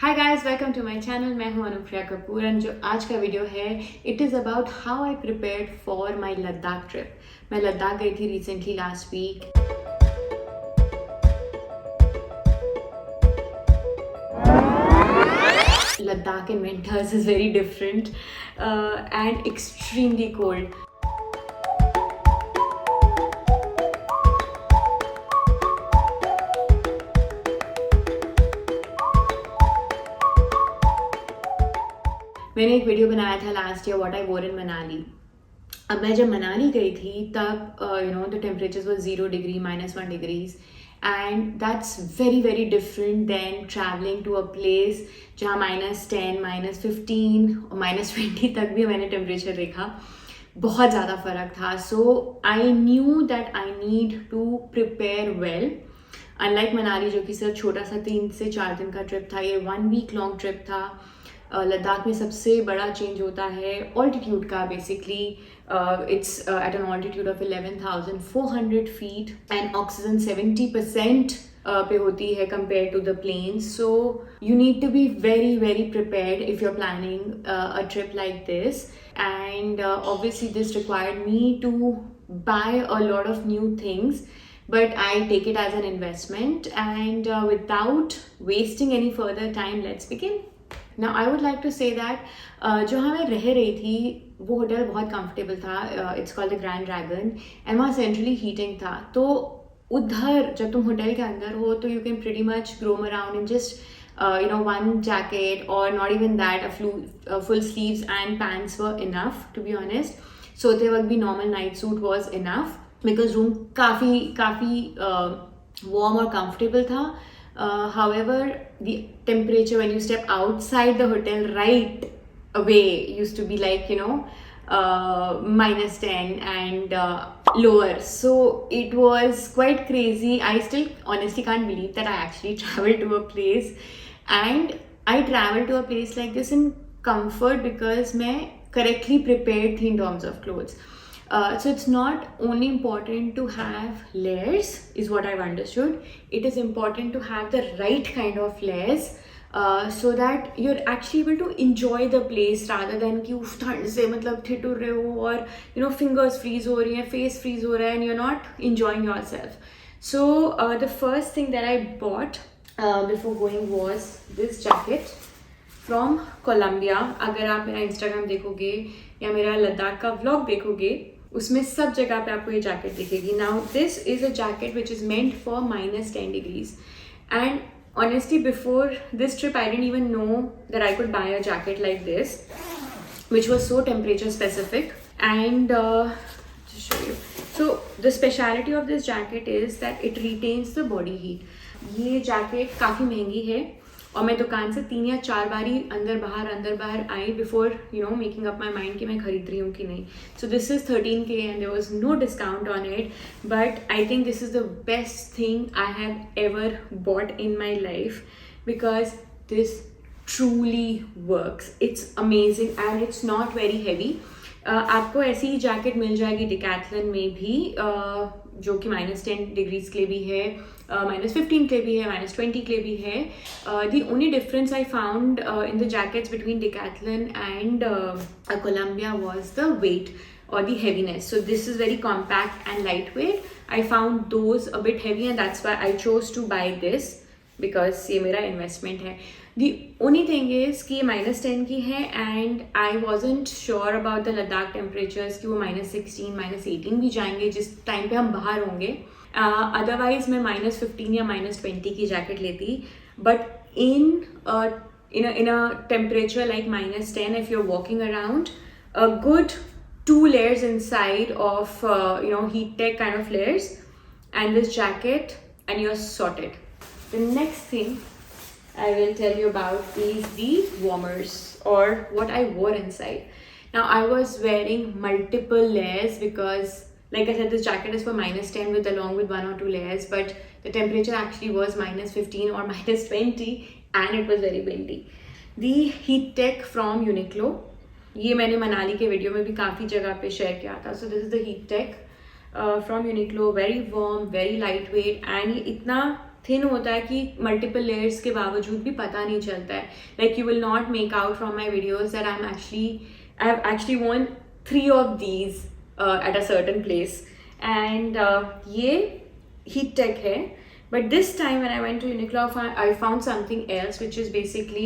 Hi guys, welcome to my channel. मैं हूं Anupriya Kapoor and जो आज का वीडियो है it is about how I prepared for my Ladakh trip. मैं लद्दाख गई थी recently last week. Ladakh in winters is very different and extremely cold. मैंने एक वीडियो बनाया था लास्ट ईयर व्हाट आई वोर इन मनाली। अब मैं जब मनाली गई थी तब the temperatures was 0 degree -1 degrees and that's very very different than travelling to a place जहाँ -10 -15 और -20 तक भी मैंने टेम्परेचर देखा। बहुत ज़्यादा फ़र्क था। So I knew that I need to prepare well. Unlike Manali जो कि सिर्फ छोटा सा 3 से 4 दिन का ट्रिप था, ये 1 वीक लॉन्ग ट्रिप था। लद्दाख में सबसे बड़ा चेंज होता है ऑल्टीट्यूड का। Basically it's at an altitude of 11,400 feet and oxygen 70% पे होती है compare to the plains. So you need to be very very prepared if you are planning a trip like this and obviously this required me to buy a lot of new things, but I take it as an investment and without wasting any further time, let's begin. Now I would like to say that जहाँ मैं रह रही थी वो hotel बहुत comfortable था। It's called the grand dragon and वहाँ centrally heating था। तो उधर जब तुम होटल के अंदर हो तो you can pretty much roam around in just one jacket or not even that, full sleeves and pants were enough, to be honest. सोते वक्त भी normal night suit was enough because room काफ़ी warm और comfortable था। However the temperature when you step outside the hotel right away used to be like -10 and lower. So it was quite crazy. I still honestly can't believe that I actually traveled to a place and I traveled to a place like this in comfort because मैं correctly prepared in terms of clothes. So it's not only important to have layers is what I've understood. It is important to have the right kind of layers so that you're actually able to enjoy the place rather than कि उस ठंड से मतलब ठिठुर रहे हो और fingers freeze हो रही हैं, face freeze हो रहा है and you're not enjoying yourself. So the first thing that I bought before going was this jacket from Columbia. अगर आप मेरा इंस्टाग्राम देखोगे या मेरा लद्दाख का व्लॉग देखोगे उसमें सब जगह पे आपको ये जैकेट दिखेगी। Now this is a jacket which is meant for -10 degrees and honestly before this trip I didn't even know that I could bye a jacket like this which was so temperature specific and so the speciality of this jacket is that it retains the body heat. ये jacket काफ़ी महंगी है और मैं दुकान से 3 या 4 बार ही अंदर बाहर आई before making up my mind कि मैं खरीद रही हूँ कि नहीं। So this is 13K and there was no discount on it, but I think this is the best thing I have ever bought in my life because this truly works. It's amazing and it's not very heavy. आपको ऐसी ही jacket मिल जाएगी डिकैथलन में भी जो कि -10 degrees के लिए भी है, -15 के लिए भी है, -20 के लिए भी है। The only difference I found in the jackets between Decathlon and Columbia was the weight or the heaviness. So this is very compact and lightweight. I found those a bit heavy and that's why I chose to buy this because ये मेरा investment है। The only thing is कि ये -10 की है and I wasn't sure about the Ladakh temperatures कि वो -16 -18 भी जाएंगे जिस टाइम पे हम बाहर होंगे। अदरवाइज मैं -15 या -20 की जैकेट लेती, but in a temperature like -10 if you're walking around, a good 2 layers inside of heat tech kind of layers and this jacket and you're sorted. The next thing I will tell you about is the warmers or what I wore inside. Now I was wearing multiple layers because like I said this jacket is for -10 with along with 1 or 2 layers, but the temperature actually was -15 or -20 and it was very windy. The heat tech from Uniqlo, ये मैंने मनाली के video में भी काफ़ी जगह पे share किया था। So this is the heat tech from Uniqlo, very warm, very light weight and ये इतना थिन होता है कि मल्टीपल लेयर्स के बावजूद भी पता नहीं चलता है. Like you will not make out from my videos that I have actually worn 3 of these at a certain place. And ये heat tech है. But this time when I went to Uniqlo, I found something else which is basically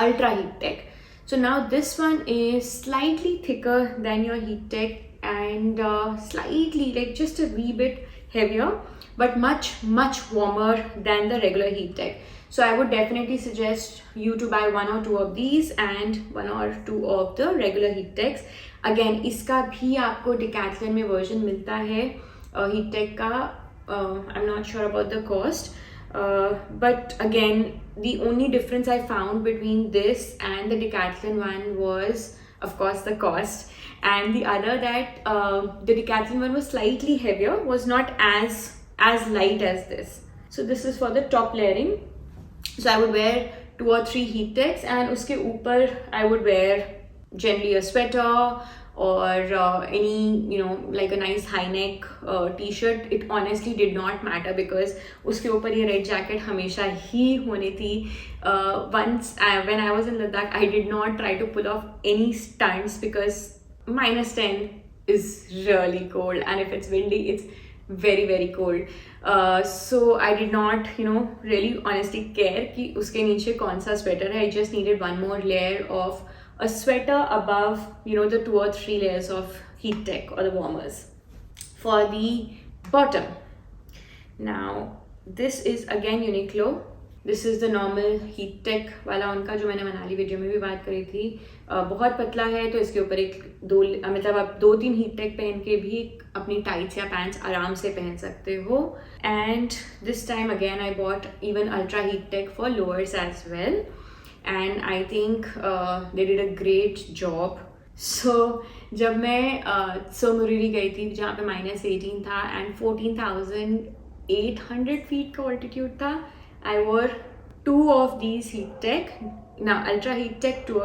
ultra heat tech. So now this one is slightly thicker than your heat tech and slightly, like just a wee bit heavier, but much warmer than the regular heat tech. So I would definitely suggest you to buy 1 or 2 of these and 1 or 2 of the regular heat techs. Again, इसका भी आपको Decathlon में version मिलता है heat tech का. I'm not sure about the cost, but again, the only difference I found between this and the Decathlon one was, of course, the cost, and the other that the Decathlon one was slightly heavier, was not as light as this. So this is for the top layering. So I would wear 2 or 3 heat techs, and uske upar I would wear generally a sweater or any like a nice high neck t-shirt. It honestly did not matter because uske upar ye red jacket hamesha hi honi thi. Once when I was in Ladakh, I did not try to pull off any stunts because -10 is really cold, and if it's windy, it's very cold. So I did not really honestly care कि उसके नीचे कौन सा sweater है. I just needed one more layer of a sweater above the 2 or 3 layers of heat tech or the warmers for the bottom. Now this is again Uniqlo. This is the normal heat tech वाला उनका, जो मैंने Manali video में भी बात करी थी. बहुत पतला है, तो इसके ऊपर मतलब आप 2-3 हीट टेक पहन के भी अपनी टाइट्स या पैंट्स आराम से पहन सकते हो. And this time again I bought even ultra heat take for lowers as well, and I think they did a great job. सो जब मैं सोमोरीरी गई थी जहाँ पे -18 था एंड 14,800 फीट का ऑल्टीट्यूड था, I wore 2 of these heat tech. Now ultra heat tech, 2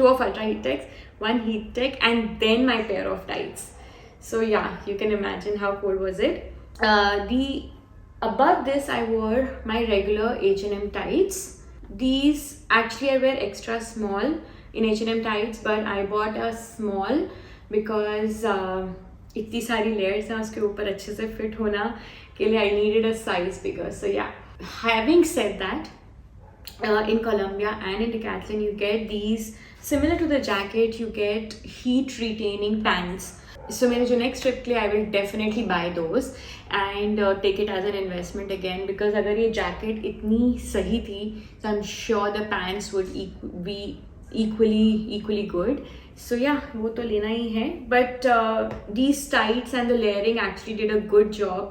of ultra heat techs, 1 heat tech, and then my pair of tights. So yeah, you can imagine how cold was it. Above this I wore my regular H&M tights. These actually I wear extra small in H&M tights, but I bought a small because इतनी सारी layers हैं उसके ऊपर अच्छे से fit होना के लिए I needed a size bigger. So yeah. Having said that, in Colombia and in Decathlon you get these, similar to the jacket, you get heat retaining pants. So मेरे जो next trip के लिए I will definitely buy those and take it as an investment again, because अगर ये jacket इतनी सही थी, so I'm sure the pants would be equally good. So yeah, वो तो लेना ही है. But these tights and the layering actually did a good job.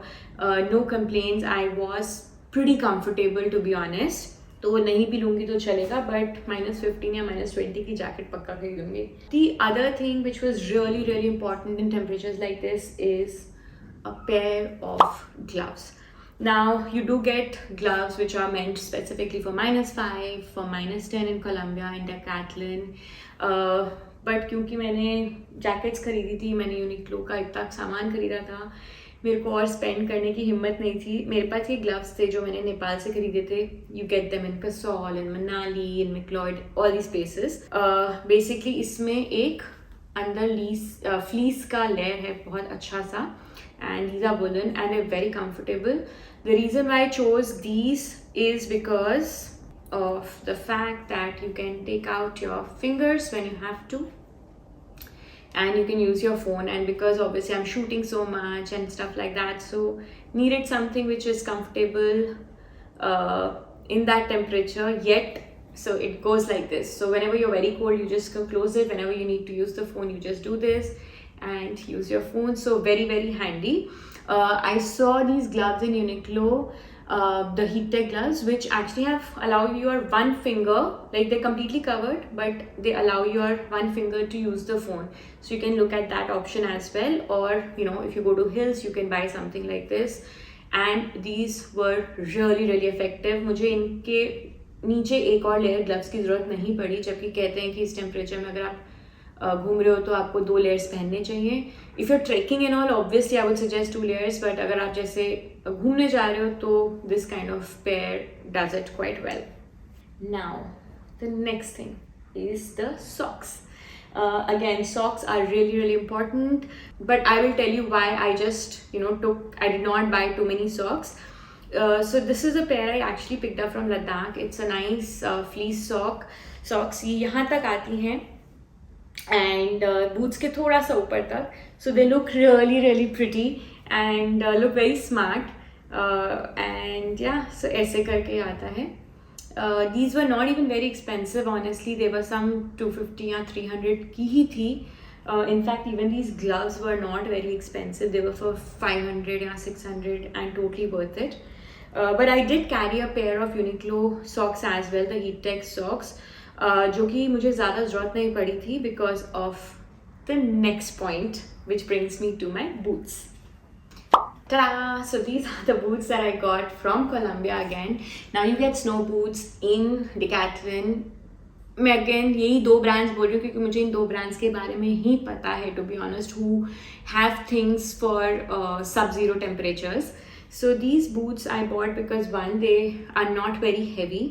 No complaints. I was pretty comfortable to be honest. तो वो नहीं भी लूँगी तो चलेगा, but -15 या -20 की जैकेट पक्का खरीदूँगी. The other thing which was really important in temperatures like this is a pair of gloves. Now you do get gloves which are meant specifically for -5, for -10 in Colombia, in Decathlon. But क्योंकि मैंने jackets खरीदी थी, मैंने Uniqlo का इतना सामान खरीदा था, मेरे को और स्पेंड करने की हिम्मत नहीं थी. मेरे पास ये ग्लव्स थे जो मैंने नेपाल से खरीदे थे. You get them in Kasol, in Manali, in MacLeod, all these places. Basically इसमें एक अंदर फ्लीस का लेयर है बहुत अच्छा सा, and these are woollen and they very comfortable. The reason why I chose these is because of the fact that you can take out your fingers when you have to, and you can use your phone, and because obviously I'm shooting so much and stuff like that, so needed something which is comfortable in that temperature yet. So it goes like this. So whenever you're very cold, you just go close it. Whenever you need to use the phone, you just do this and use your phone. So very handy. I saw these gloves in Uniqlo, the heat tech gloves, which actually allow your one finger, like they're completely covered, but they allow your one finger to use the phone. So you can look at that option as well, or if you go to hills, you can buy something like this. And these were really effective. मुझे इनके नीचे एक और layer gloves की ज़रूरत नहीं पड़ी, जबकि कहते हैं कि इस टेम्परेचर में अगर आप घूम रहे हो तो आपको 2 लेयर्स पहनने चाहिए. If you are trekking and all obviously I would suggest 2 layers, but अगर आप जैसे घूमने जा रहे हो तो this kind of pair does it quite well. Now the next thing is the socks. Again, socks are really important, but I will tell you why I just I did not buy too many socks. So this is a pair I actually picked up from Ladakh. It's a nice fleece socks ये यहाँ तक आती हैं and boots के थोड़ा सा ऊपर तक, so they look really pretty and look very smart, and yeah, so ऐसे करके आता है. These were not even very expensive, honestly. They were some 250 या 300 की ही थी. In fact, even these gloves were not very expensive. They were for 500 या 600 and totally worth it. But I did carry a pair of Uniqlo socks as well, the heat tech socks, जो कि मुझे ज़्यादा ज़रूरत नहीं पड़ी थी because of the next point, which brings me to my boots. Ta-da! So these are the boots that I got from Colombia again. Now you get snow boots in Decathlon. मैं again यही 2 brands बोल रही हूँ क्योंकि मुझे इन 2 brands के बारे में ही पता है, to be honest, who have things for sub-zero temperatures. So these boots I bought because one, they are not very heavy.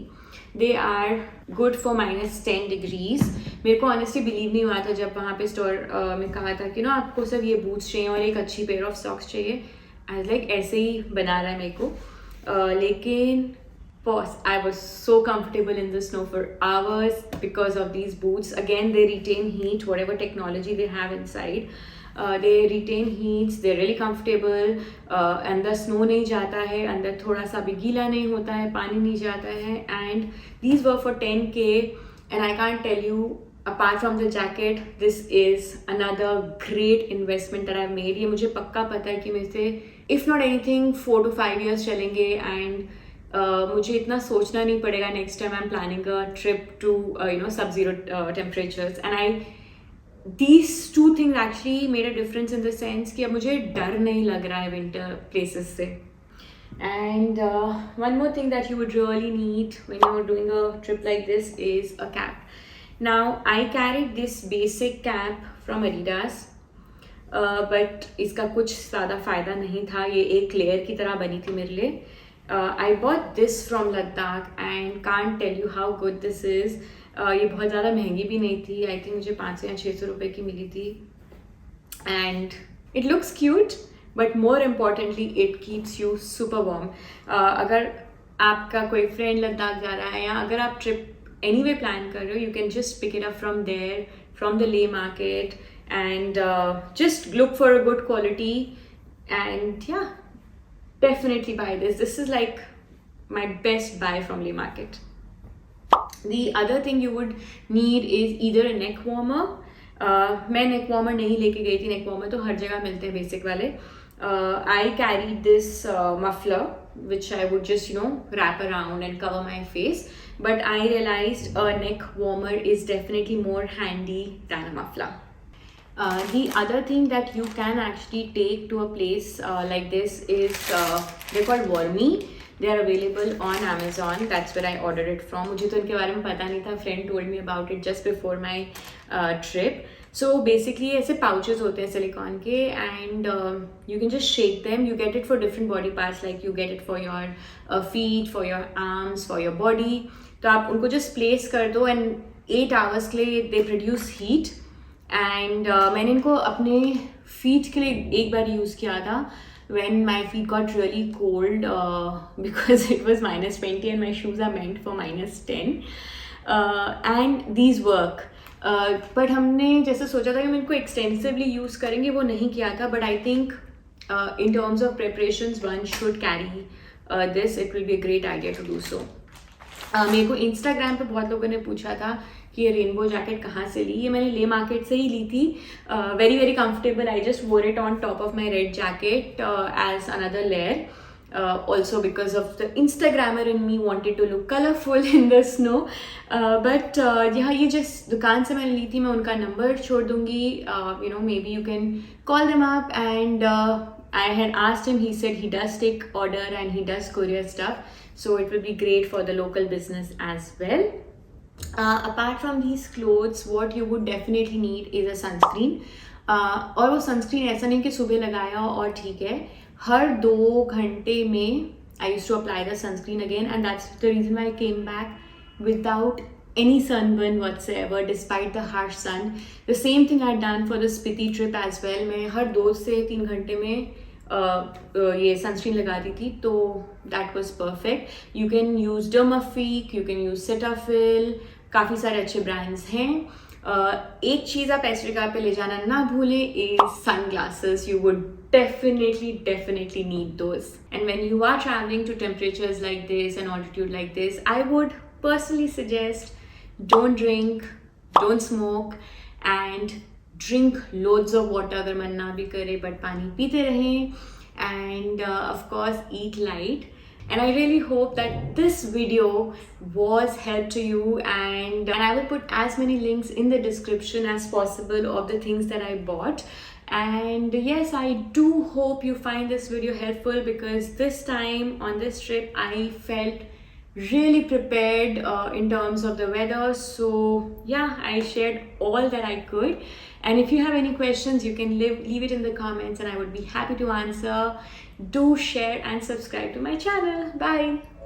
They are good for -10 degrees. मेरे को honestly believe नहीं हुआ था जब वहाँ पे स्टोर में कहा था कि आपको सिर्फ ये boots चाहिए और एक अच्छी pair of socks चाहिए. I was like ऐसे ही बना रहा है मेरे को, लेकिन boss, I was so comfortable in the snow for hours because of these boots. Again, they retain heat, whatever technology they have inside. They retain heat, they're really comfortable. अंदर snow नहीं जाता है, अंदर थोड़ा सा भी गीला नहीं होता है, पानी नहीं जाता है. And these were for 10K, and I can't tell you, apart from the jacket, this is another great investment that I've made. ये मुझे पक्का पता है कि मेरे से if not anything 4 to 5 years चलेंगे, and मुझे इतना सोचना नहीं पड़ेगा next time I'm planning a trip to sub-zero temperatures. And these 2 things actually made a difference in the sense कि अब मुझे डर नहीं लग रहा है winter places से. And one more thing that you would really need when you're doing a trip like this is a cap. Now I carried this basic cap from Adidas, but इसका कुछ ज़्यादा फ़ायदा नहीं था. ये एक लेयर की तरह बनी थी मेरे लिए. I bought this from Ladakh and can't tell you how good this is. ये बहुत ज़्यादा महंगी भी नहीं थी. I think मुझे 500 या 600 रुपए की मिली थी. And it looks cute, but more importantly it keeps you super warm. अगर आपका कोई फ्रेंड लद्दाख जा रहा है या अगर आप ट्रिप anyway plan कर रहे हो, you can just pick it up from there, from the Leh market, and just look for a good quality. And yeah, definitely buy this. This is like my best buy from Leh market. The other thing you would need is either a neck warmer. मैं neck warmer नहीं लेके गई थी. neck warmer तो हर जगह मिलते हैं basic वाले. I carried this muffler which I would just wrap around and cover my face. But I realized a neck warmer is definitely more handy than a muffler. The other thing that you can actually take to a place like this is they're called Warmee. They are available on Amazon. That's where I ordered it from. मुझे तो इनके बारे में पता नहीं था. Friend told me about it just before my trip. So basically ऐसे pouches होते हैं silicone के, and you can just shake them. You get it for different body parts, like you get it for your feet, for your arms, for your body. तो आप उनको just place कर दो and 8 hours के लिए they produce heat. And मैंने इनको अपने feet के लिए एक बार use किया था when my feet got really cold because it was -20 and my shoes are meant for -10. And these work. But हमने जैसे सोचा था कि हम इनको extensively use करेंगे, वो नहीं किया था. But I think in terms of preparations, one should carry this. It will be a great idea to do so. मेरे को Instagram पे बहुत लोगों ने पूछा था कि ये रेनबो जैकेट कहाँ से ली. ये मैंने ले मार्केट से ही ली थी. Very very comfortable. I just wore it on top of my red jacket as another layer. Also because of the Instagrammer in me wanted to look colorful in the snow. But yeah, ये जिस दुकान से मैंने ली थी, मैं उनका number छोड़ दूँगी. Maybe you can call them up. And I had asked him, he said he does take order and he does courier stuff. So it will be great for the local business as well. apart from these clothes, what you would definitely need is a sunscreen. और वो sunscreen ऐसा नहीं कि सुबह लगाया और ठीक है, हर 2 घंटे में I used to apply the sunscreen again, and that's the reason why I came back without any sunburn whatsoever despite the harsh sun. The same thing I'd done for the Spiti trip as well. मैं हर 2 से 3 घंटे में ये sunscreen लगाती थी, तो that was perfect. You can use Dermafique, you can use Cetaphil, काफ़ी सारे अच्छे ब्रांड्स हैं. एक चीज़ आप एस्ट्रिका पे ले जाना ना भूलें is sunglasses. You would definitely need those. And when you are traveling to temperatures like this and altitude like this, I would personally suggest don't drink, don't smoke, and drink loads of water अगर मन ना भी करे, but पानी पीते रहें, and of course eat light. And I really hope that this video was help to you, and I will put as many links in the description as possible of the things that I bought. And yes, I do hope you find this video helpful, because this time on this trip I felt really prepared in terms of the weather. So yeah, I shared all that I could, and if you have any questions you can leave it in the comments and I would be happy to answer. Do share and subscribe to my channel. Bye.